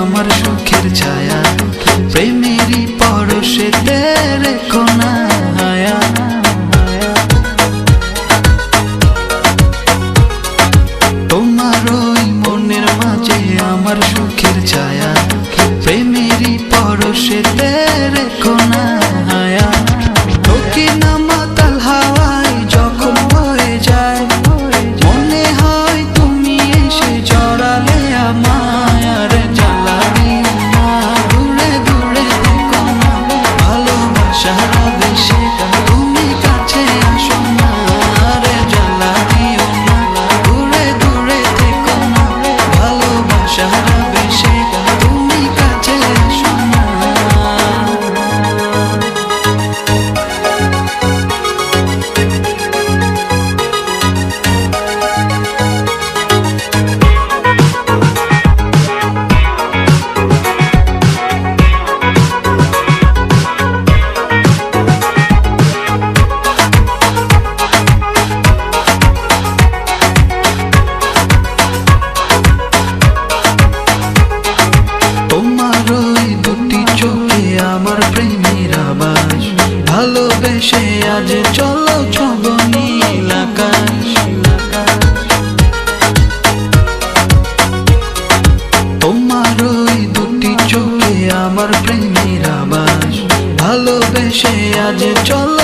আমার সুখের ছায়া, প্রেমেরই পরশে রেখো না হায়া। তোমার ওই মনের মাঝে আমার সুখের ছায়া, প্রেমেরই পরশে রেখো না হায়া। ঢোকে না মাতাল হাওয়ায় যখন বয়ে যায়, মনে হয় তুমি এসে জড়ালে আমায়। আর জ্বালা দিও না, দূরে দূরে থেকো না, ভালোবাসার আবেশে তুমি কাছে আসো না। আর জ্বালা দিও না, দূরে দূরে থেকো না, ভালোবাসার আবেশে তুমি কাছে আসো না। তোমার ওই দুটি চোখে আমার প্রেমের আবাস, ভালোবেসে আজ চলো ছব নীল আকাশ। তোমার ওই দুটি চোখে আমার প্রেমের আবাস, ভালোবেসে আজ চলো